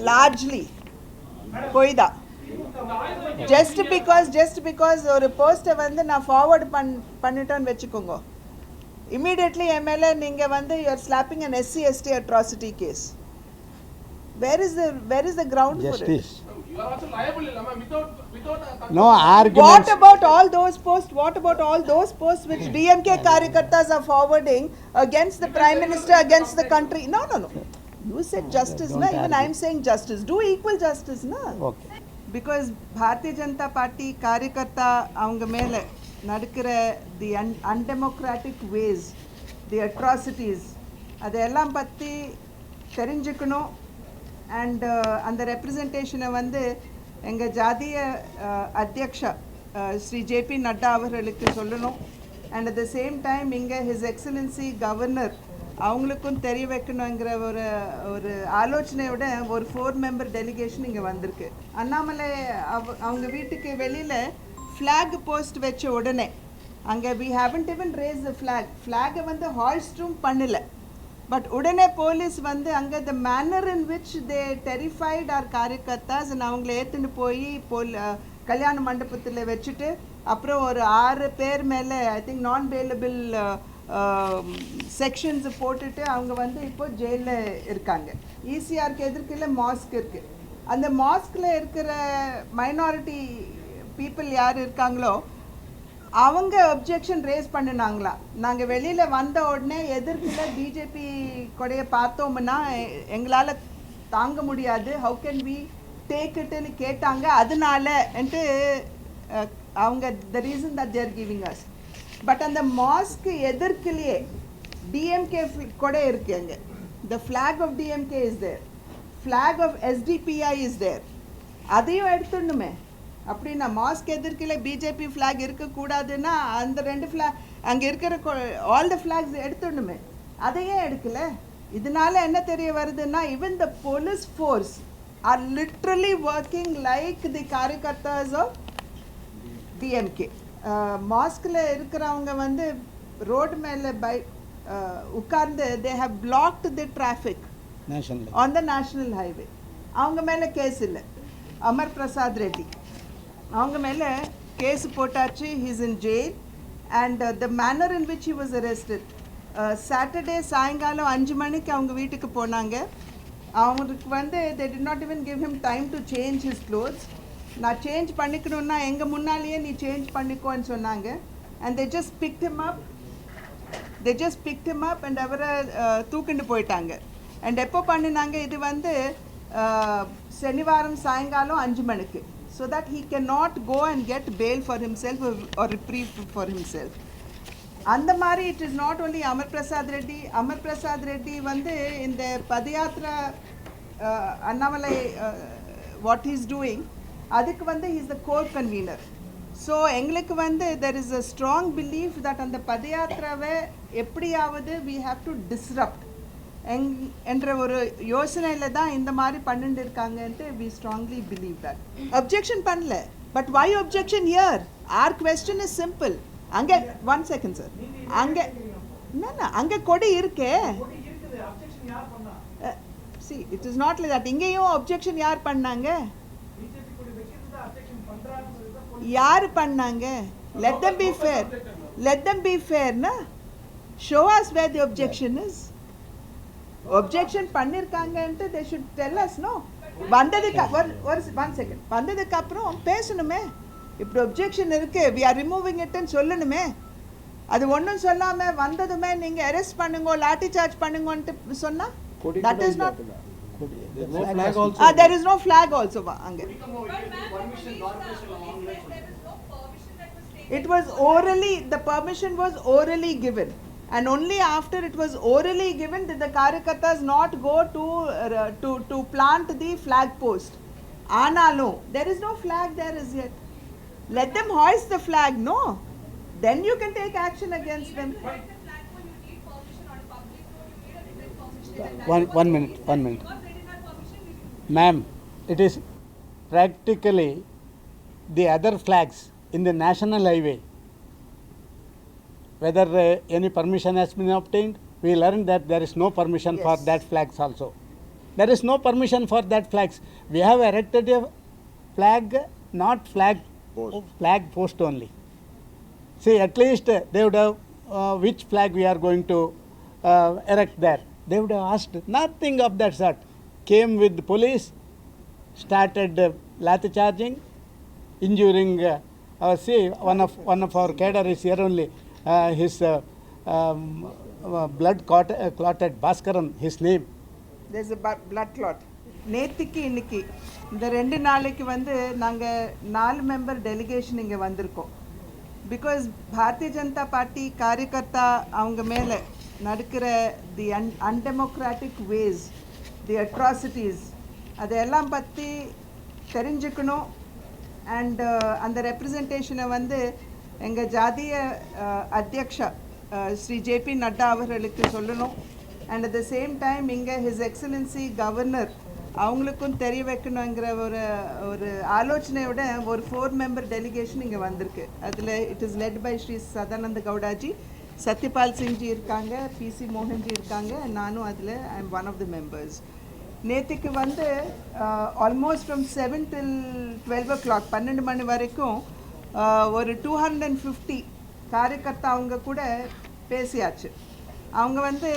largely போய்தா just because ஒரு போஸ்ட்டை வந்து நான் ஃபார்வர்ட் பண்ணிட்டேன்னு வச்சுக்கோங்க, immediately MLA நீங்க வந்து you are slapping an SC/ST atrocity case. Where is the ground Justice. for it? You are also liable, without No arguments. What about all those posts? What about all those posts which DMK Karyakartas are forwarding against the Prime Minister, against the country? No. You said justice, na? Even I am saying justice. Do equal justice, na? Okay. Because Bharatiya Janata Party Karyakarta avanga mele nadikira the undemocratic ways, the atrocities, adellam patti therinjikano, and அந்த ரெப்ரசன்டேஷனை வந்து எங்கள் ஜாதிய அத்தியக்ஷா Sri JP Nadda அவர்களுக்கு சொல்லணும். And at the same time இங்கே his excellency governor அவங்களுக்கும் தெரிய வைக்கணுங்கிற ஒரு ஆலோசனையோட ஒரு 4 மெம்பர் டெலிகேஷன் இங்கே வந்திருக்கு. அண்ணாமலை அவங்க வீட்டுக்கு வெளியில் ஃப்ளாக் போஸ்ட் வச்ச உடனே அங்கே we haven't even raised the ஃப்ளாகை வந்து ஹாய்ஸ்ட்ரூம் பண்ணலை. பட் உடனே போலீஸ் வந்து அங்கே the manner in which they terrified our காரியகர்த்தாஸ் அவங்கள ஏற்றுன்னு போய் கல்யாண மண்டபத்தில் வச்சுட்டு அப்புறம் ஒரு 6 பேர் மேலே ஐ திங்க் நான் பெயிலபிள் செக்ஷன்ஸ் போட்டுட்டு அவங்க வந்து இப்போ ஜெயிலில் இருக்காங்க. ஈசிஆருக்கு எதிர்க்கில் மாஸ்க் இருக்குது. அந்த மாஸ்கில் இருக்கிற மைனாரிட்டி பீப்புள் யார் இருக்காங்களோ அவங்க அப்ஜெக்ஷன் ரேஸ் பண்ணினாங்களா. நாங்கள் வெளியில் வந்த உடனே எதிர்க்கில் பிஜேபி கொடைய பார்த்தோம்னா எங்களால் தாங்க முடியாது, ஹவு கேன் வி டேக் இட்டுன்னு கேட்டாங்க. அதனாலன்ட்டு அவங்க the reason that they're giving us. But அந்த மாஸ்க்கு எதிர்க்கிலேயே டிஎம்கே கொடை இருக்கு. அங்கே the flag of DMK is there, flag of SDPI is there. அதையும் எடுத்துடணுமே. அப்படின்னா மாஸ்க் எதிர்க்கில் பிஜேபி ஃப்ளாக் இருக்கக்கூடாதுன்னா அந்த 2 ஃப்ளாக் அங்கே இருக்கிற ஆல் த ஃப்ளாக்ஸ் எடுத்துடணுமே. அதையே எடுக்கல. இதனால என்ன தெரிய வருதுன்னா even the police force are literally working like the karyakartas of DMK. மாஸ்கில் இருக்கிறவங்க வந்து ரோடு மேலே உட்கார்ந்து they have blocked the traffic on the national highway. அவங்க மேலே கேஸ் இல்லை. அமர் பிரசாத் ரெட்டி அவங்க மேலே கேஸ் போட்டாச்சு. He's in jail. And the manner in which he was arrested Saturday சாயங்காலம் 5 மணிக்கு அவங்க வீட்டுக்கு போனாங்க. அவங்களுக்கு வந்து they did not even give him time to change his clothes. நான் சேஞ்ச் பண்ணிக்கணுன்னா எங்கள் முன்னாலேயே நீ சேஞ்ச் பண்ணிக்கோன்னு சொன்னாங்க. And they just picked him up and அவரை தூக்கிண்டு போயிட்டாங்க. அண்ட் எப்போ பண்ணினாங்க இது வந்து சனிவாரம் சாயங்காலம் 5 மணிக்கு. So that he cannot go and get bail for himself or reprieve for himself. அந்த மாதிரி it is not only Amar Prasad Reddy வந்து இந்த பதயாத்ரா Annamalai what he is doing அதுக்கு வந்து he is the core convener. So எங்களுக்கு வந்து there is a strong belief that அந்த பதயாத்ராவை எப்படியாவது we have to disrupt என்ற ஒரு யோசனையில் தான் இந்த மாதிரி பண்ணிட்டு இருக்காங்கன்ட்டு we strongly believe that. objection பண்ணல. But why objection here? our question is simple. அங்கே 1 second sir. அங்கே கொடி இருக்கே. see it is not like that. இங்கேயும் objection யார் பண்ணாங்க? யார் பண்ணாங்க? let them be fair na. show us where the objection is. objection பண்ணிருக்காங்கன்ட்டு they should tell us. no வந்ததுக்கு ஒரு 1 second வந்ததுக்கு அப்புறம் பேசணுமே. இப்படி objection இருக்கு we are removing it ன்னு சொல்லணுமே. அது ஒன்றும் சொல்லாமல் வந்ததுமே நீங்கள் அரெஸ்ட் பண்ணுங்க லாட்டி சார்ஜ் பண்ணுங்கன்ட்டு சொன்னா that is not. there is no flag also அங்கே. it was orally, the permission was orally given. And only after it was orally given did the Karyakartas not go to plant the flag post. Analo, there is no flag there as yet. Let them hoist the flag, no? Then you can take action against them. One minute. Ma'am, it is practically the other flags in the national highway. Whether any permission has been obtained we learned that there is no permission for Yes. that flags also. There is no permission for that flags. We have erected a flag, not flag post only. See, at least they would have which flag we are going to erect there. They would have asked nothing of that sort. Came with the police, started lathi charging, injuring. See, one of our cadre is here only. His blood clotted Bhaskaran, his name. there's a blood clot. நேத்திக்கு இன்னைக்கு இந்த 2 நாளைக்கு வந்து நாங்கள் 4 member delegation இங்கே வந்திருக்கோம். Because Bharatiya Janata party காரியகர்த்தா அவங்க மேலே நடக்கிற தி அன்டெமோக்ராட்டிக் வேஸ், தி அட்ராசிட்டிஸ், அதையெல்லாம் பற்றி தெரிஞ்சுக்கணும். அண்ட் அந்த ரெப்ரசன்டேஷனை வந்து எங்கள் ஜாதிய அத்தியக்ஷா ஸ்ரீ ஜேபி நட்டா அவர்களுக்கு சொல்லணும். And at the same time இங்கே ஹிஸ் எக்ஸலன்சி கவர்னர் அவங்களுக்கும் தெரிய வைக்கணுங்கிற ஒரு ஆலோசனையோட ஒரு 4 மெம்பர் டெலிகேஷன் இங்கே வந்திருக்கு. அதில் it is led by Shri Sadananda Gowdaji, Satyapal Singhji இருக்காங்க, பிசி மோகன்ஜி இருக்காங்க, நானும் அதில் I am one of the members. நேற்றுக்கு வந்து ஆல்மோஸ்ட் ஃப்ரம் 7 till 12 o'clock 12 மணி வரைக்கும் ஒரு 250 காரியகர்த்தா அவங்க கூட பேசியாச்சு. அவங்க வந்து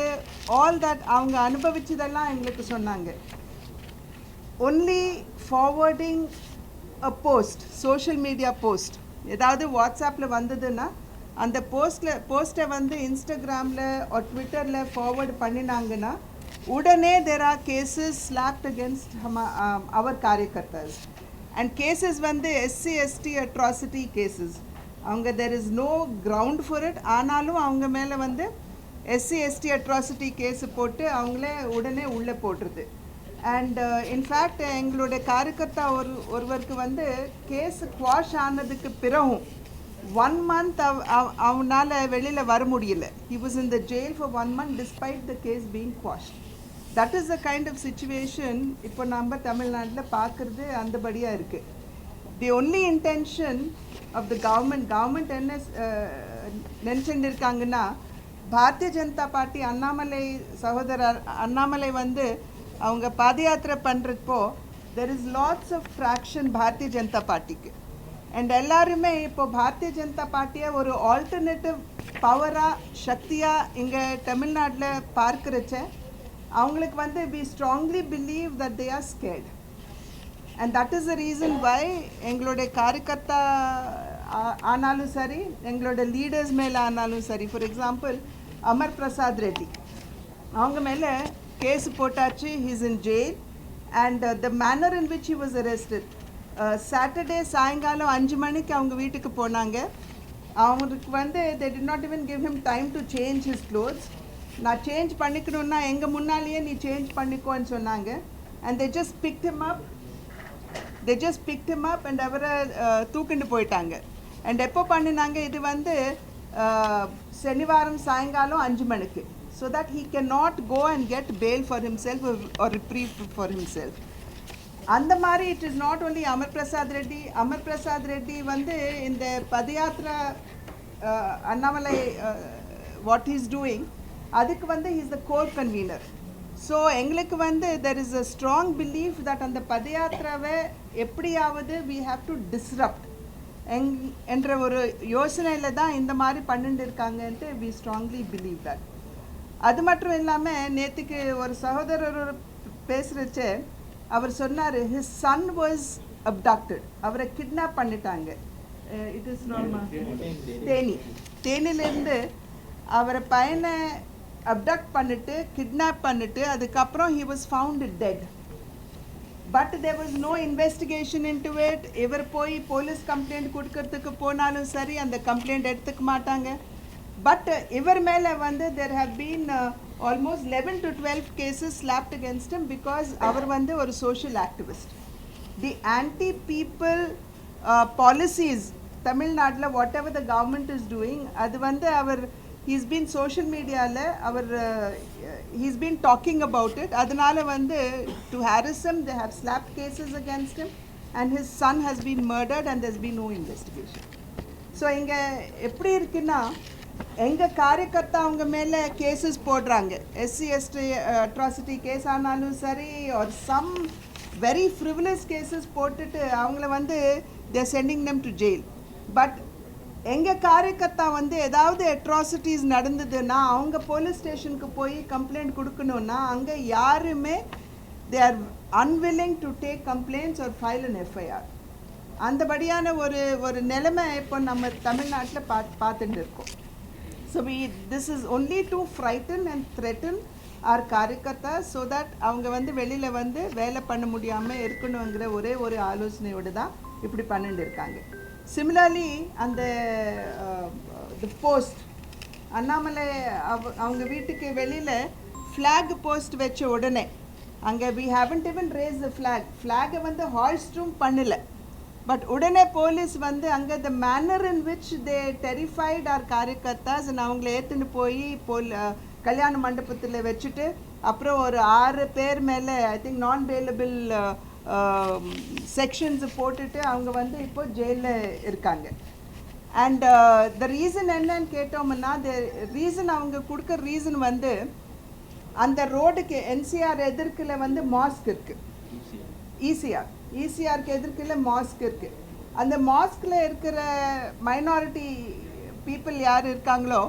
ஆல் தட் அவங்க அனுபவிச்சதெல்லாம் எங்களுக்கு சொன்னாங்க. ஒன்லி ஃபார்வர்டிங் அ போஸ்ட், சோஷியல் மீடியா போஸ்ட் ஏதாவது வாட்ஸ்அப்பில் வந்ததுன்னா அந்த போஸ்ட்டை வந்து இன்ஸ்டாகிராமில் ஒரு ட்விட்டரில் ஃபார்வர்டு பண்ணினாங்கன்னா உடனே there are cases slapped against our karyakartas. And cases வந்து எஸ்சி எஸ்டி அட்ராசிட்டி கேசஸ். அவங்க there is no ground for it. ஆனாலும் அவங்க மேலே வந்து எஸ்சி எஸ்டி அட்ராசிட்டி கேஸு போட்டு அவங்களே உடனே உள்ளே போட்டுருது. அண்ட் இன்ஃபேக்ட் எங்களுடைய காரியகர்த்தா ஒருவருக்கு வந்து கேஸ் குவாஷ் ஆனதுக்கு பிறகும் 1 month அவனால் வெளியில் வர முடியல. He was in the jail for 1 month despite the case being quashed. That is the kind of situation இப்போ நம்ம தமிழ்நாட்டில் பார்க்குறது அந்தபடியாக இருக்குது. The only intention of the government என்ன நினச்சிட்டு இருக்காங்கன்னா, பாரதிய ஜனதா பார்ட்டி அண்ணாமலை சகோதரர் அண்ணாமலை வந்து அவங்க பாத யாத்திரை பண்ணுறப்போ there is lots of traction Bharatiya Janata பார்ட்டிக்கு. அண்ட் எல்லாருமே இப்போ பாரதிய ஜனதா பார்ட்டியை ஒரு ஆல்டர்னேட்டிவ் பவராக சக்தியாக இங்கே தமிழ்நாட்டில் பார்க்குறச்ச அவங்களுக்கு வந்து we strongly believe that they are scared. And that is the reason why எங்களுடைய காரியகர்த்தா ஆனாலும் சரி, எங்களோட லீடர்ஸ் மேலே ஆனாலும் சரி, ஃபார் எக்ஸாம்பிள் அமர் பிரசாத் ரெட்டி அவங்க மேலே கேஸ் போட்டாச்சு. He's in jail. And the manner in which he was arrested, Saturday சாயங்காலம் 5 மணிக்கு அவங்க வீட்டுக்கு போனாங்க. அவங்களுக்கு வந்து they did not even give him time to change his clothes. நான் சேஞ்ச் பண்ணிக்கணுன்னா எங்கள் முன்னாலேயே நீ சேஞ்ச் பண்ணிக்கோன்னு சொன்னாங்க. And they just picked him up and அவரை தூக்கிண்டு போயிட்டாங்க. அண்ட் எப்போ பண்ணினாங்க, இது வந்து சனிவாரம் சாயங்காலம் 5 மணிக்கு. So that he cannot go and get bail for himself or reprieve for himself. அந்த மாதிரி it is not only Amar Prasad Reddy வந்து இந்த பதயாத்ரா Annamalai what he is doing அதுக்கு வந்து he is the core convener. So எங்களுக்கு வந்து there is a strong belief that அந்த பதயாத்திராவை எப்படியாவது we have to disrupt என்ற ஒரு யோசனையில் தான் இந்த மாதிரி பண்ணிட்டு இருக்காங்கன்ட்டு we strongly believe that. அது மட்டும் இல்லாமல் நேற்றுக்கு ஒரு சகோதரர் பேசுகிறச்சே அவர் சொன்னார் his son was abducted. அவரை கிட்னாப் பண்ணிட்டாங்க. இட் இஸ் தேனிலேருந்து அவரை பையனை அப்டக்ட் பண்ணிட்டு கிட்னாப் பண்ணிட்டு அதுக்கப்புறம் he was found dead. But there was no investigation into it. இவர் போய் போலீஸ் கம்ப்ளைண்ட் கொடுக்கறதுக்கு போனாலும் சரி அந்த கம்ப்ளைண்ட் எடுத்துக்க மாட்டாங்க. பட் இவர் மேலே வந்து there have been almost 11 to 12 cases slapped against him because அவர் வந்து ஒரு social activist. The anti-people policies தமிழ்நாட்டில் whatever the government is doing அது வந்து அவர் he's been social mediaல our he's been talking about it. அதனால வந்து to harass him they have slapped cases against him and his son has been murdered and there's been no investigation. So இங்கே எப்படி இருக்குன்னா எங்கள் காரியக்கர்த்தா அவங்க மேலே கேசஸ் போடுறாங்க. SC ST atrocity case ஆனாலும் சரி, ஒரு சம் வெரி ஃப்ரிவிலஸ் கேசஸ் போட்டுட்டு அவங்கள வந்து they're sending them to jail. But எங்கள் காரியக்கர்த்தா வந்து ஏதாவது அட்ராசிட்டிஸ் நடந்ததுன்னா அவங்க போலீஸ் ஸ்டேஷனுக்கு போய் கம்ப்ளைண்ட் கொடுக்கணுன்னா அங்கே யாருமே they are unwilling to take complaints or file an FIR. அந்தபடியான ஒரு நிலைமை இப்போ நம்ம தமிழ்நாட்டில் பார்த்துட்டு இருக்கோம். So this is only to frighten and threaten our karyakartas so that அவங்க வந்து வெளியில் வந்து வேலை பண்ண முடியாமல் இருக்கணுங்கிற ஒரு ஆலோசனையோடு தான் இப்படி பண்ணிட்டு இருக்காங்க. சிமிலர்லி அந்த தி போஸ்ட் அண்ணாமலை அவங்க வீட்டுக்கு வெளியில் ஃப்ளாக் போஸ்ட் வச்ச உடனே அங்கே we haven't even raised the ஃப்ளாகை வந்து ஹாய்ஸ்ட்டும் பண்ணலை. பட் உடனே போலீஸ் வந்து அங்கே the manner in which they terrified our karyakartas அவங்கள ஏற்றுன்னு போய் கல்யாண மண்டபத்தில் வச்சுட்டு அப்புறம் ஒரு 6 பேர் மேலே ஐ திங்க் நான் பெயிலபிள் செக்ஷன்ஸ் போட்டுட்டு அவங்க வந்து இப்போ ஜெயிலில் இருக்காங்க. அண்ட் த ரீசன் என்னன்னு கேட்டோம்னா ரீசன் அவங்க கொடுக்குற ரீசன் வந்து அந்த ரோடுக்கு என்சிஆர் எதிர்க்கில் வந்து மாஸ்க் இருக்குது. ஈசிஆருக்கு எதிர்க்கில் மாஸ்க் இருக்குது. அந்த மாஸ்கில் இருக்கிற மைனாரிட்டி பீப்புள் யார் இருக்காங்களோ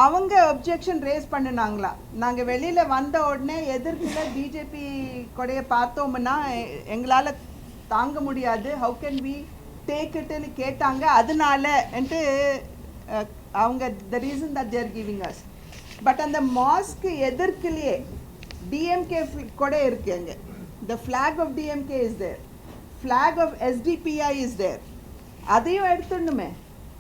அவங்க அப்ஜெக்ஷன் ரேஸ் பண்ணினாங்களா. நாங்கள் வெளியில் வந்த உடனே எதிர்க்கில் பிஜேபி கொடையை பார்த்தோம்னா எங்களால் தாங்க முடியாது, ஹவு கேன் வி டேக் இட்டுன்னு கேட்டாங்க. அதனாலன்ட்டு அவங்க the reason that they're giving us. But அந்த மாஸ்க்கு எதிர்க்கிலேயே டிஎம்கே கொடை இருக்குது. அங்கே the flag of DMK is there, flag of SDPI is there. அதையும் எடுத்துடணுமே.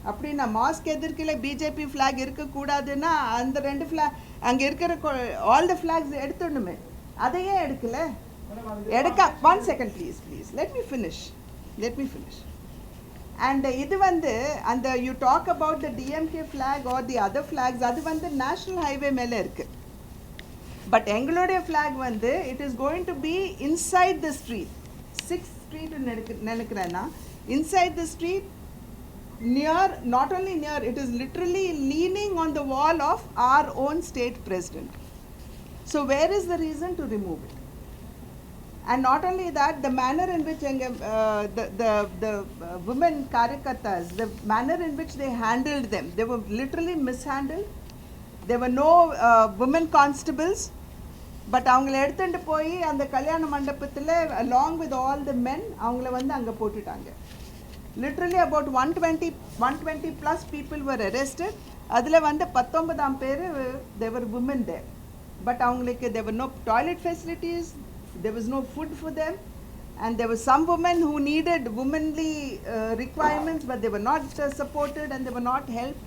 அப்படின்னா மாஸ்க் எதிர்க்கில் பிஜேபி ஃப்ளாக் இருக்கக்கூடாதுன்னா அந்த 2 ஃப்ளாக் அங்கே இருக்கிற ஆல் த ஃப்ளாக்ஸ் எடுத்துடணுமே. அதையே எடுக்கல. One second please let me finish. And இது வந்து அந்த you talk about the DMK flag or the other flags, அது வந்து நேஷ்னல் ஹைவே மேலே இருக்குது. பட் எங்களுடைய ஃப்ளாக் வந்து it is going to be inside the street, 6th street நினைக்கிறேன்னா, inside the street near, not only near, it is literally leaning on the wall of our own state president. So where is the reason to remove it? And not only that, the manner in which the women karyakartas, the manner in which they handled them, they were literally mishandled. There were no women constables. But அவங்கள எடுத்துகிட்டு போய் அந்த கல்யாண மண்டபத்தில் along with all the men அவங்கள வந்து அங்கே போட்டுட்டாங்க. Literally about 120 plus people were arrested. அதில் வந்து 19 பேர் தேவர் உமன் தேர். பட் அவங்களுக்கு there were no toilet facilities, there was no food for them, and there were some women who needed womanly requirements, but they were not supported and they were not helped.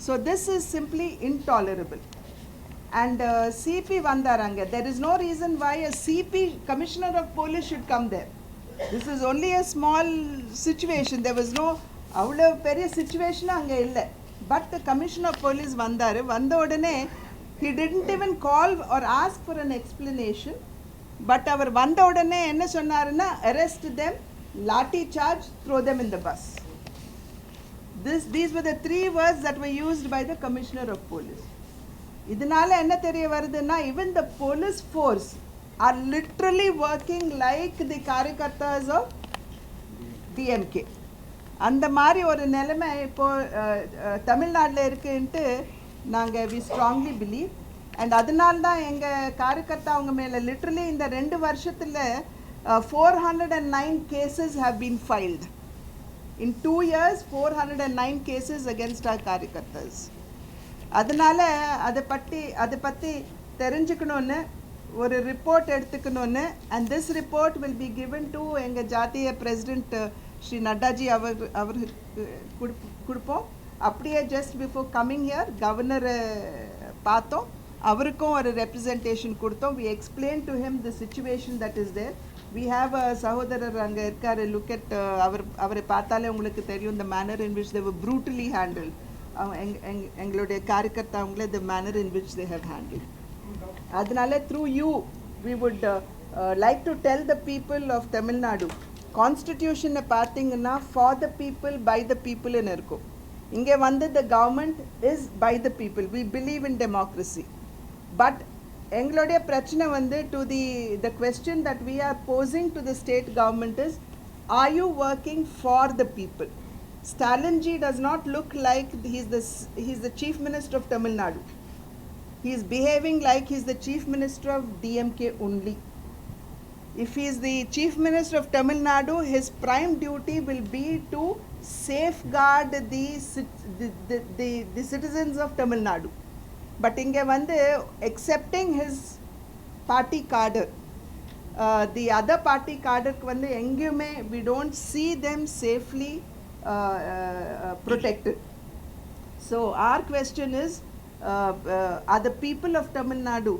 So this is simply intolerable. And CP vandaranga, there is no reason why a CP, commissioner of police, should come there. This is only a small situation. There was no avlo periya situation anga illa. But the commissioner of police vandaru, vanda odane he didn't even call or ask for an explanation. But அவர் வந்த உடனே என்ன சொன்னாருன்னா, arrest them, lathi charge, throw them in the bus. These were the 3 words that were used by the commissioner of police. இதனால என்ன தெரிய வருதுன்னா, even the police force are literally working like the karyakartas of DMK. அந்த மாதிரி ஒரு நிலைமை இப்போ தமிழ்நாட்டில் இருக்குன்ட்டு நாங்கள் we strongly believe. அண்ட் அதனால தான் எங்கள் காரியக்கர்த்தா அவங்க மேலே லிட்ரலி இந்த 2 வருஷத்தில் 409 cases have been filed. In 2 years 409 cases against our காரியக்கர்த்தாஸ். அதனால் அதை பற்றி தெரிஞ்சுக்கணுன்னு ஒரு ரிப்போர்ட் எடுத்துக்கணுன்னு, and this report will be given to எங்கள் ஜாத்திய பிரசிடென்ட் ஸ்ரீ நட்டாஜி அவருக்கு கொடுப்போம். அப்படியே ஜஸ்ட் பிஃபோர் கம்மிங் ஹியர் கவர்னரை பார்த்தோம், அவருக்கும் ஒரு ரெப்ரசன்டேஷன் கொடுத்தோம். we explained to him the situation that is there. we have a சகோதரர் அங்கே இருக்கார், look at அவரை பார்த்தாலே உங்களுக்கு தெரியும் the manner in which they were brutally handled. எங்களுடைய காரியக்கர்த்தா அவங்களே the manner in which they have handled. அதனால through you we would like to tell the people of Tamil Nadu, constitution பார்த்தீங்கன்னா for the people by the people ன்னு இருக்கும். இங்கே வந்து the government is by the people. We believe in democracy. But எங்களுடைய பிரச்சனை வந்து to the question that we are posing to the state government is, are you working for the people? Stalin ji does not look like he's the chief minister of Tamil Nadu. He is behaving like he's the chief minister of DMK only. If he is the chief minister of Tamil Nadu, his prime duty will be to safeguard the citizens of Tamil Nadu. But inge vandu accepting his party cadre, the other party cadre vandu engiyume we don't see them safely protected. So our question is, are the people of Tamil Nadu,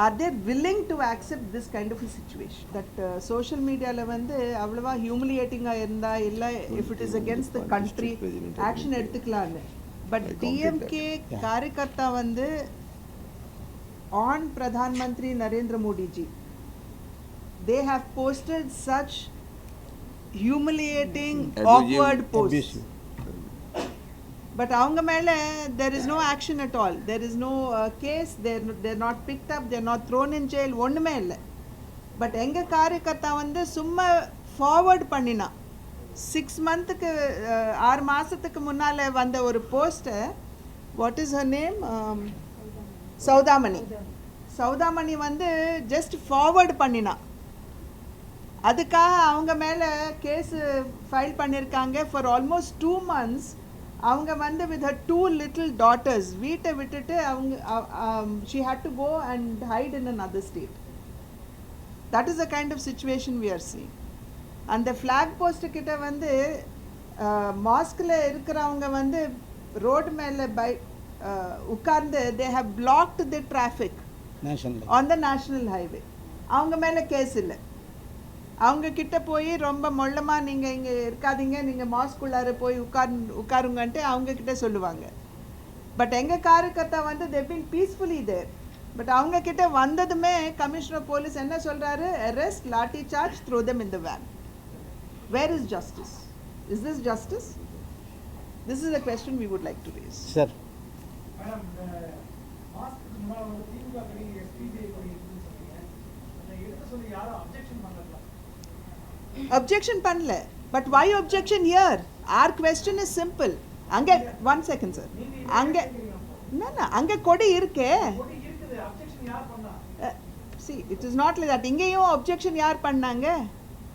are they willing to accept this kind of a situation? That social media la vandu avlava humiliating ah irundha illa, if it is against the country, action eduthukalam. But DMK karyakartha vandu on Pradhan Mantri Narendra Modi ji, they have posted such humiliating, awkward posts. But avanga mele there is no action at all. There is no case. They're not picked up. They're not thrown in jail. Onnume illa. But enga karyakartha vandu summa forward pannina 6 months ku 6 மாசத்துக்கு முன்னால வந்த ஒரு post, what is her name, Sowdamani வந்து just forward பண்ணினா. அதுக்காக அவங்க மேல case file பண்ணிருக்காங்க. for almost 2 months அவங்க வந்து with her 2 little daughters வீட்டை விட்டுட்டு அவங்க she had to go and hide in another state. That is the kind of situation we are seeing. அந்த flag post கிட்ட வந்து மாஸ்க்ல இருக்கிறவங்க வந்து ரோட் மேல உட்கார்ந்து they have blocked the traffic on the national highway. அவங்க மேல கேஸ் இல்லை. அவங்க கிட்ட போய் ரொம்ப மொள்ளமா நீங்க இங்க இருக்காதீங்க, நீங்க மாஸ்க் உள்ளார போய் உட்காருங்கன்ட்டு அவங்க கிட்ட சொல்லுவாங்க. பட் எங்க காரியகர்த்தா வந்து they've been peacefully there. But அவங்க கிட்ட வந்ததுமே கமிஷனர் போலீஸ் என்ன சொல்றாரு, arrest, lathi charge, throw them in the van. Where is justice? Is this justice? This is a question we would like to raise. Sir. Madam, mask முன்னால வந்து திமுக கடி SPJ கடி இருக்குன்னு சொன்னீங்க. அந்த எடுத்து சொல்லி யாரும் objection பண்ணல. Objection பண்ணல. But why objection here? Our question is simple. அங்க 1 second sir. அங்க அங்க கொடி இருக்கே. கொடி இருக்குது. objection யார் பண்ணா? See, it is not like that. இங்கேயும் objection யார் பண்ணாங்க?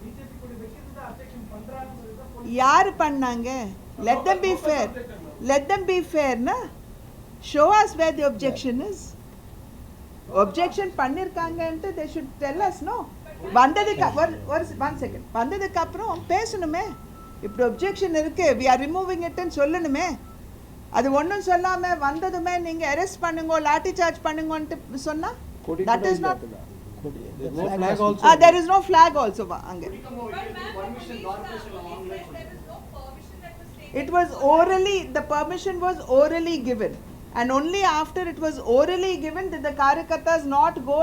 பிஜேபி கொடி வைக்கிறதுக்கு objection பண்றான்னு சொல்லி தான் யார் பண்ணாங்க? Let them be fair. Let them be fair, na? Show us where the objection is. Objection பண்ணிருக்காங்கன்ட்டு they should tell us, no? வந்ததுக்கு one second. வந்ததுக்கு அப்புறம் பேசணுமே. இப்படி objection இருக்கு, we are removing it ன்னு சொல்லணுமே. அது ஒண்ணும் சொல்லாம வந்ததுமே நீங்க arrest பண்ணுங்க, லாட்டி சார்ஜ் பண்ணுங்கன்ட்டு சொன்னா that is not. There is no flag also அங்க. It was orally, the permission was orally given, and only after it was orally given did the karyakartas not go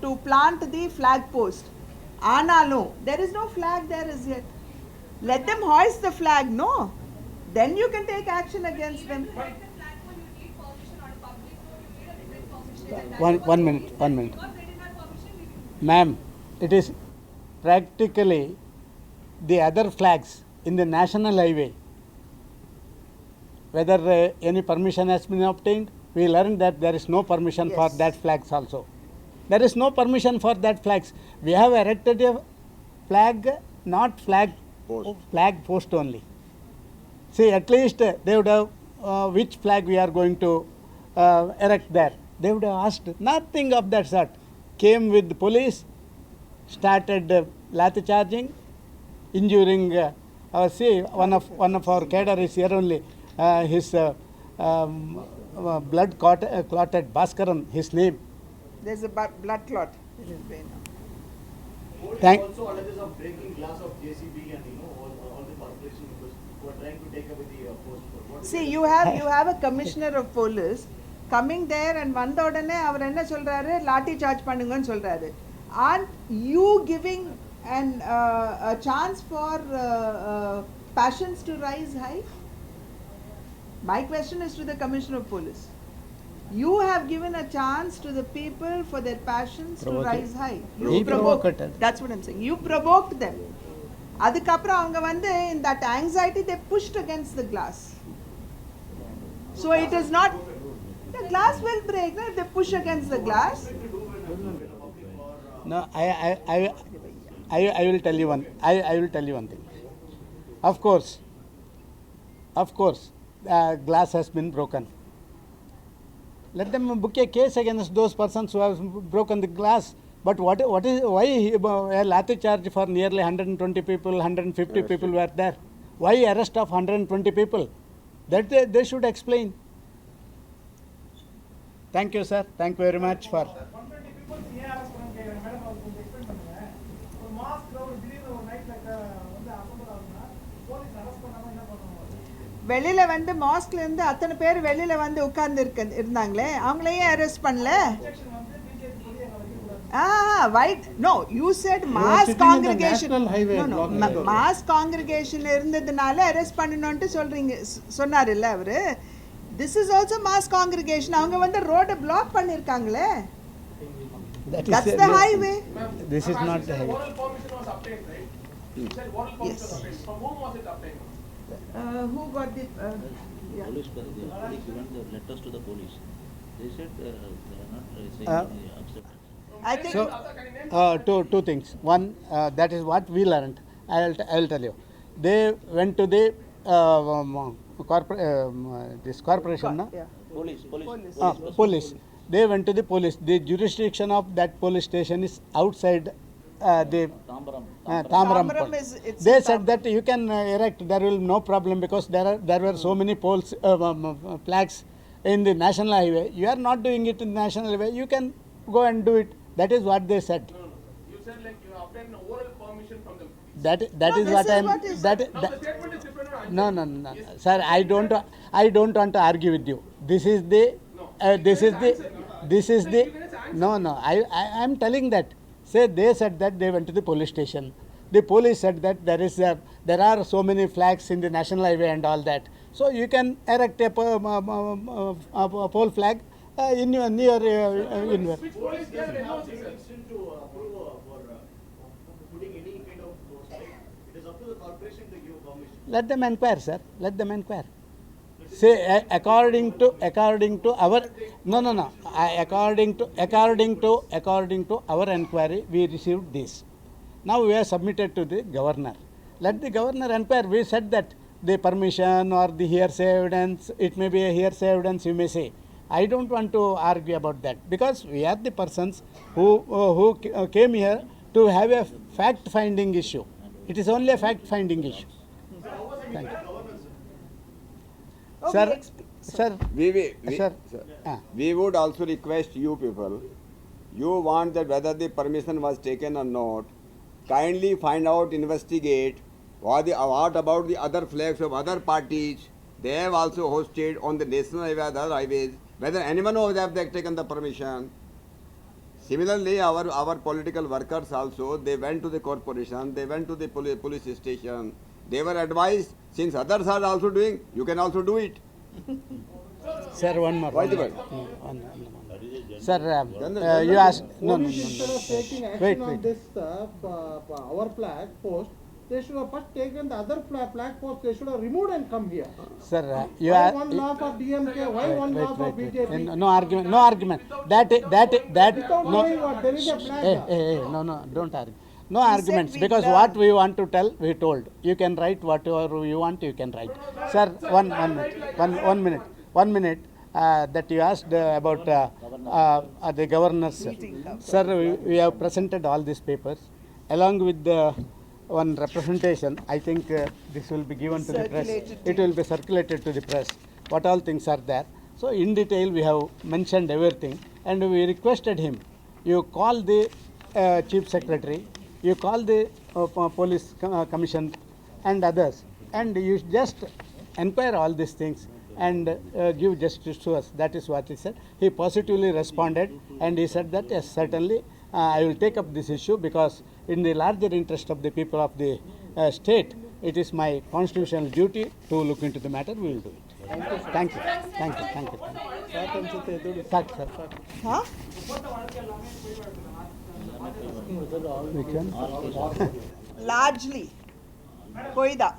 to plant the flag post. Aanalum there is no flag there as yet. Let them hoist the flag, no? Then you can take action against them. One minute. Ma'am, it is practically the other flags in the national highway. Whether any permission has been obtained, we learned that there is no permission for that flags also. There is no permission for that flags. We have erected a flag, not flag post only. See, at least they would have which flag we are going to erect there. They would have asked. Nothing of that sort. Came with the police, started lathi charging, injuring. See, one of our cadre is here only. His blood clotted, Bhaskaran, his name. There's a blood clot in his vein. Also alleges of breaking glass of JCB and all the corporation who are trying to take away the post. See, you have a commissioner of police coming there and வந்த உடனே அவர் என்ன சொல்றாரு, லாட்டி charge பண்ணுங்கன்னு சொல்றாரு. Aren't you giving a chance for passions to rise high? My question is to the Commissioner of Police. You have given a chance to the people for their passions to rise high. You He provoked. provoked. That's what I'm saying. You provoked them. அதுக்கப்புறம் அவங்க வந்து in that anxiety they pushed against the glass. So it is not, the glass will break if they push against the glass. No, I will tell you one. I will tell you one thing. Of course, glass has been broken. Let them book a case against those persons who have broken the glass. But why a lathi charge for nearly 120 people, 150 people were there? Why arrest of 120 people? That they should explain. Thank you, sir. Thank you very much for. 120 people ஏன் arrest பண்ண கேக்குறாங்க madam அது கொஞ்சம் explain பண்ணுங்க ஒரு mask ஒரு திடீர்னு ஒரு நைட்ல வந்து அசம்பிள் ஆகுனா போலீஸ் அரெஸ்ட் பண்ணாம என்ன பண்ணுவாங்க வெளியில வந்து மாஸ்க்ல இருந்து அத்தனை பேர் வெளியில வந்து உட்கார்ந்து இருந்தாங்களே அவங்களையே அரெஸ்ட் பண்ணல. செக்ஷன் வந்து பிஜேபி கொடி அங்க வைக்க கூடாது. Right? No, you said mass sitting in the congregation. national highway No, blocking the road. mass congregation இருந்ததுனால அரெஸ்ட் பண்ணணும்னு சொல்றீங்க சொன்னார் இல்ல அவரு. This is also mass congregation. அவங்க வந்து ரோட black பண்ணிருக்காங்களே. That's the highway. This is not the highway. Oral permission was obtained, right? You said oral permission Yes. was obtained. From whom was it obtained? Who got the yeah. Police, they have already given the letters to the police. They said they are not saying acceptance. I think So, two things. One, that is what we learned. I'll tell you. They went to the this corporation, no? yeah. Police. They went to the police. The jurisdiction of that police station is outside the Tambaram. Thamram. Tambaram is- it's They in said that you can erect. There will no problem because there were so many poles flags in the national highway. You are not doing it in the national highway. You can go and do it. That is what they said. No. You said like you obtained oral permission from them. That No, is this what is I am. what is- That Now the statement is different. no, sir. I don't want to argue with you. This is the. This is the. No. I am telling that. Say they said that they went to the police station. The police said that there are so many flags in the national highway and all that. So you can erect a pole flag in your near in. Which police they are announcing, sir? Permission to approve for putting any kind of post, right? It is up to the corporation to give permission. Let them inquire, sir. Let them inquire. Say according to our no. According to our inquiry, we received this. Now we have submitted to the governor. Let the governor inquire. We said that the permission or the hearsay evidence. It may be a hearsay evidence. You may say. I don't want to argue about that because we are the persons who came here to have a fact-finding issue. It is only a fact-finding issue. Thank you. Okay, Sir, sir. We would also request you people, you want that whether the permission was taken or not, kindly find out, investigate what about the other flags of other parties. They have also hosted on the national highway, other highways, whether anyone of them have taken the permission. Similarly, our political workers also, they went to the corporation, they went to the police station. They were advised, since others are also doing, you can also do it. Sir, one more. Why the word? Sir, you asked. No. Instead of taking action Wait. on this our flag post, they should have first taken the other flag post. They should have removed and come here. Sir, you Why are. one law for DMK? Why one law for BJP? No argument. No argument. That. Without No. knowing what there is a flag. Hey, no. Don't argue. No said arguments we because learn. what we want to tell, we told. You can write whatever you want. You can write. Sir, one minute. That you asked about the governors. Sir, we have presented all these papers along with the one representation. I think this will be given to the press. Circulated It will be circulated to the press. What all things are there. So in detail we have mentioned everything and we requested him. You call the chief secretary. You call the police commission and others, and you just inquire all these things and give justice to us. That is what he said. He positively responded and he said that yes, certainly I will take up this issue because in the larger interest of the people of the state, it is my constitutional duty to look into the matter. We will do it. Thank you. Thank you. Thank you. ಸಾಕು ಅನ್ಸುತ್ತೆ ಎದುರು ಸಾಕು sir. Huh? Which one? Largely போய்தா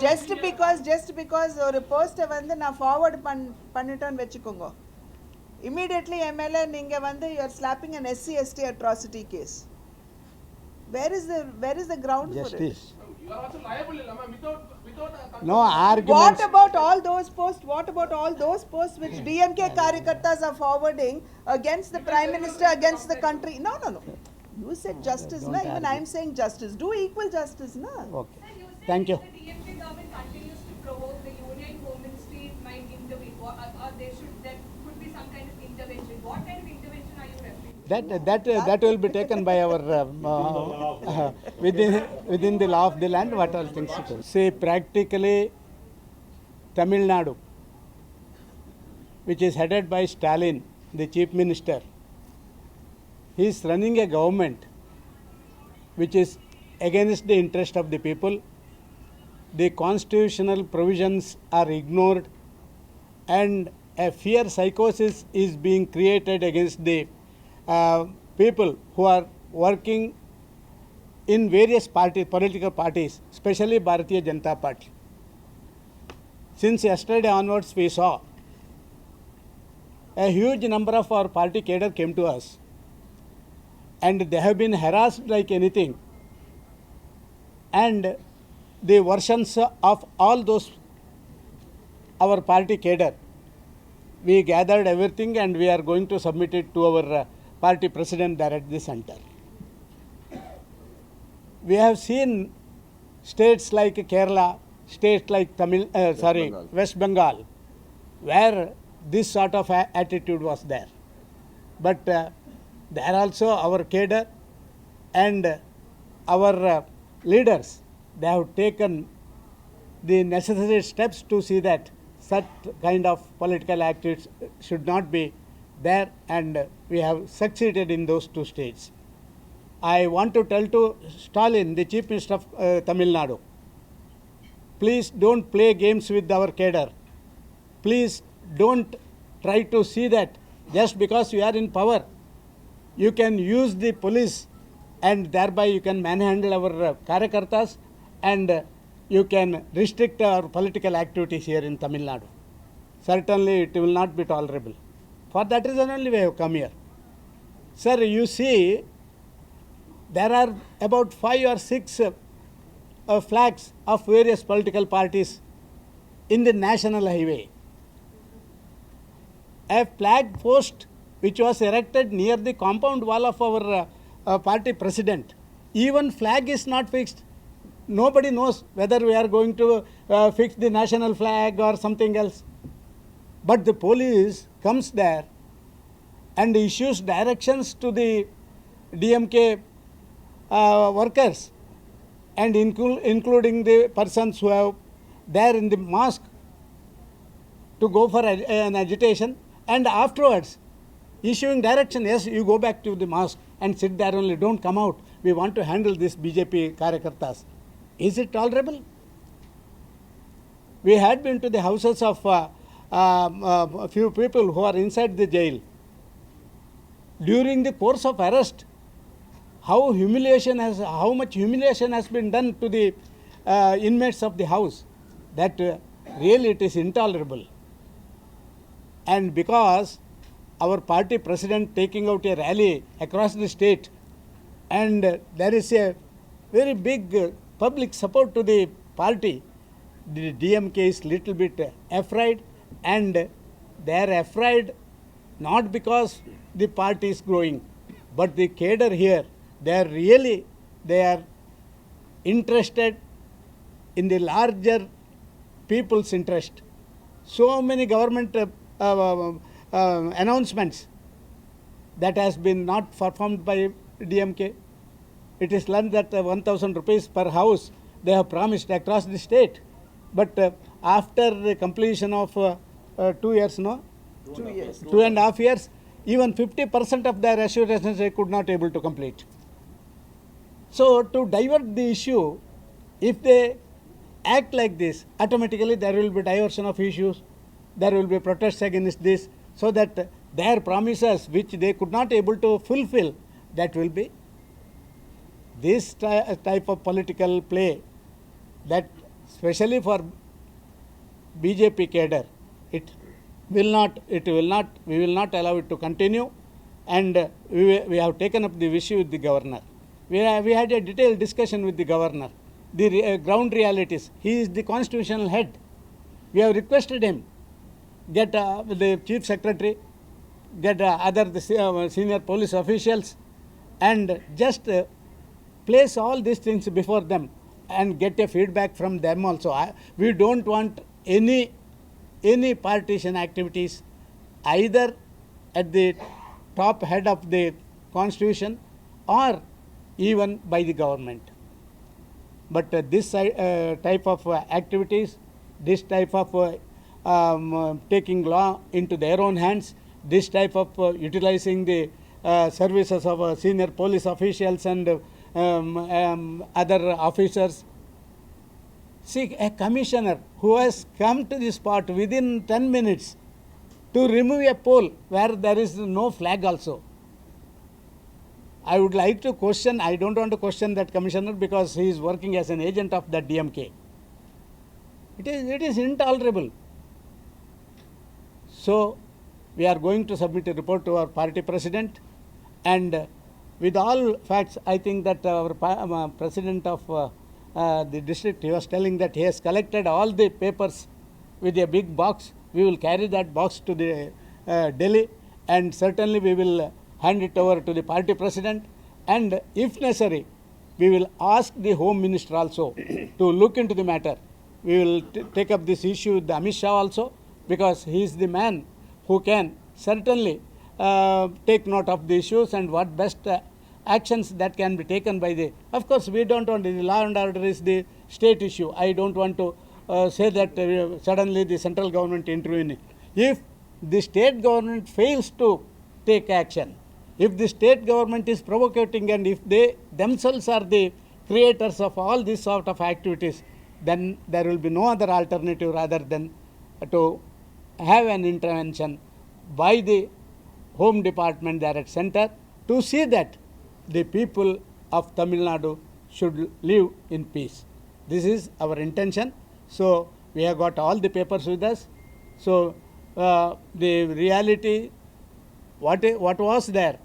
just because ஒரு போஸ்ட்டை வந்து நான் forward பண்ணிட்டேன்னு வச்சுக்கோங்க, immediately எம்எல்ஏ நீங்கள் வந்து you are slapping an SC/ST atrocity case. Where is the ground for it? Justice. You are also liable, Lama, without a No arguments. What about all those posts? What about all those posts which DMK karyakartas are forwarding against the Prime Minister, against the country? No. You said justice, Don't na? Even argue. I am saying justice. Do equal justice, na? Okay. Sir, you said Thank you. The DMK government continues to provoke the union ministry might intervene, or there could be some kind of intervention. What kind of intervention are you referring to? That will be taken by our within the law of the land. What all things to do. See, practically Tamil Nadu, which is headed by Stalin, the chief minister, he is running a government which is against the interest of the people. The constitutional provisions are ignored, and a fear psychosis is being created against the people who are working in various political parties, especially Bharatiya Janata Party. Since yesterday onwards, we saw a huge number of our party cadre came to us, and they have been harassed like anything. And the versions of all those our party cadre, we gathered everything and we are going to submit it to our party president there at the center. We have seen states like Kerala, states like Bengal. West Bengal, where this sort of attitude was there. But there also our cadre and our leaders, they have taken the necessary steps to see that such kind of political activities should not be there, and we have succeeded in those two states. I want to tell to Stalin, the Chief Minister of Tamil Nadu, please don't play games with our cadre. Please don't try to see that just because you are in power, you can use the police and thereby you can manhandle our karyakartas and you can restrict our political activities here in Tamil Nadu. Certainly it will not be tolerable. For that reason only we have come here. Sir, you see, there are about 5 or 6 flags of various political parties in the national highway. A flag post which was erected near the compound wall of our party president, even flag is not fixed. Nobody knows whether we are going to fix the national flag or something else. But the police comes there and issues directions to the DMK workers and including the persons who are there in the mosque to go for an agitation, and afterwards issuing direction, yes, you go back to the mosque and sit there only, don't come out. We want to handle this BJP karyakartas. Is it tolerable? We had been to the houses of a few people who are inside the jail. During the course of arrest, how much humiliation has been done to the inmates of the house, that really it is intolerable. And because our party president taking out a rally across the state, and there is a very big public support to the party, the DMK is little bit afraid, and they are afraid not because the party is growing, but the cadre here, they are interested in the larger people's interest. So many government announcements that has been not performed by DMK. It is learned that 1,000 rupees per house they have promised across the state, but after the completion of 2 years, no? 2 years. 2.5 years, even 50% of their assurances they could not able to complete. So to divert the issue, if they act like this, automatically there will be diversion of issues, there will be protests against this, so that their promises which they could not able to fulfill, that will be this type of political play, that especially for BJP cadre, we will not allow it to continue, and we have taken up the issue with the governor. We had a detailed discussion with the governor. The ground realities. He is the constitutional head. We have requested him, get the chief secretary, get senior police officials, and just place all these things before them and get a feedback from them also. We don't want any partition activities either at the top head of the constitution or even by the government. But this type of activities, this type of taking law into their own hands, this type of utilizing the services of senior police officials and other officers. See, a commissioner who has come to the spot within 10 minutes to remove a pole where there is no flag also. I would like to question, I don't want to question that commissioner because he is working as an agent of the DMK. It is intolerable. So, we are going to submit a report to our party president, and with all facts, I think that our president of the district, he was telling that he has collected all the papers with a big box. We will carry that box to the Delhi, and certainly we will hand it over to the party president, and if necessary, we will ask the Home Minister also to look into the matter. We will take up this issue with Amit Shah also, because he is the man who can certainly take note of the issues and what best actions that can be taken by the. Of course, we don't want the law and order is the state issue. I don't want to say that suddenly the central government intervene. If the state government fails to take action, if the state government is provocating, and if they themselves are the creators of all these sort of activities, then there will be no other alternative rather than to have an intervention by the Home Department there at center to see that the people of Tamil Nadu should live in peace. This is our intention. So, we have got all the papers with us. So, the reality, what was there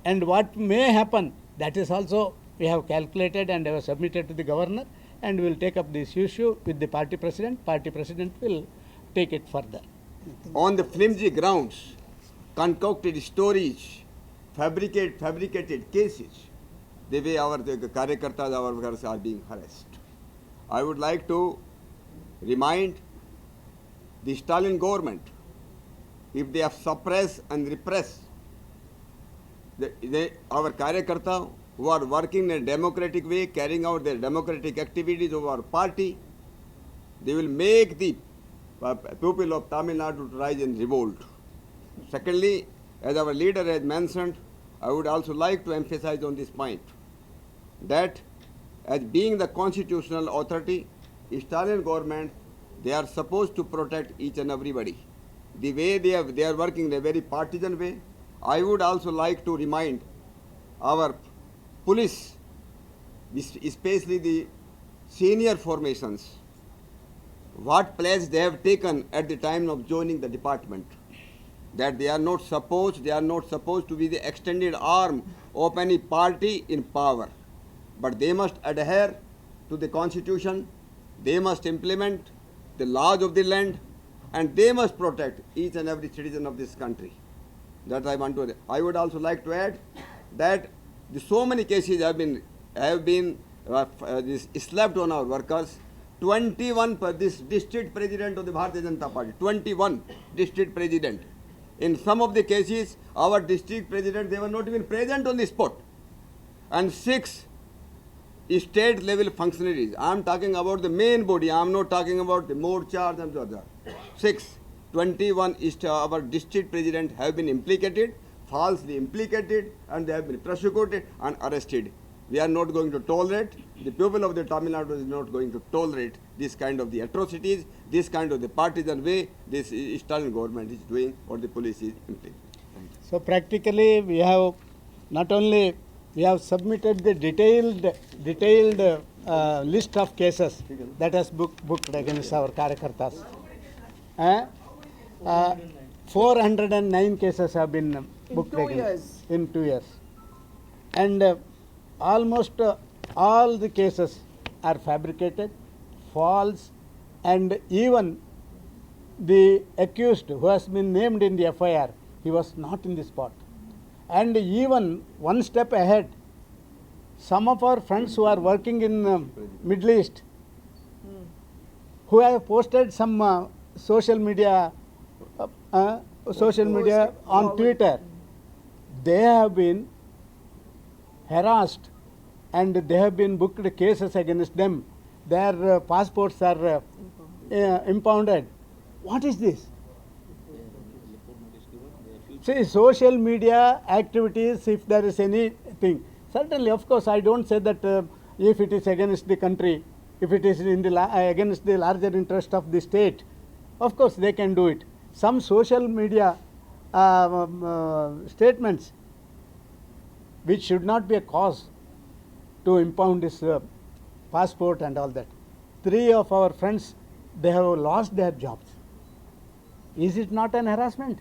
and what may happen, that is also we have calculated and have submitted to the governor, and we will take up this issue with the party president. Party president will take it further. On the flimsy grounds, concocted stories, fabricated cases, the way our Karyakartas, our workers are being harassed. I would like to remind the Stalin government, if they have suppressed and repressed our Karyakarta who are working in a democratic way, carrying out their democratic activities of our party, they will make the people of Tamil Nadu to rise in revolt. Secondly, as our leader has mentioned, I would also like to emphasize on this point that as being the constitutional authority, Stalin government, they are supposed to protect each and everybody. The way they are working in a very partisan way. I would also like to remind our police, especially the senior formations, what pledge they have taken at the time of joining the department, that they are not supposed to be the extended arm of any party in power, but they must adhere to the constitution, they must implement the laws of the land, and they must protect each and every citizen of this country. That I want to add. I would also like to add that so many cases have been slapped on our workers. 21 this district president of the Bharatiya Janata Party, 21 district president. In some of the cases, our district president, they were not even present on the spot. And 6 state level functionaries. I am talking about the main body. I am not talking about the morchas and other. 21 our district president have been implicated, falsely implicated, and they have been prosecuted and arrested We are not going to tolerate, the people of the Tamil Nadu is not going to tolerate this kind of the atrocities, this kind of the partisan way this Stalin government is doing or the police is implementing. So practically we have not only we have submitted the detailed list of cases that has booked against our Karyakartas. 409 cases have been booked 2 against years. in 2 years. And almost all the cases are fabricated, false, and even the accused who has been named in the FIR, he was not in the spot. And even one step ahead, some of our friends who are working in Middle East, who have posted some social media on Twitter, they have been harassed and they have been booked cases against them. Their passports are impounded. What is this? See, social media activities, if there is anything, certainly, of course, I don't say that if it is against the country, if it is in the against the larger interest of the state, of course they can do it. Some social media statements which should not be a cause to impound his passport and all that. 3 of our friends, they have lost their jobs. Is it not an harassment?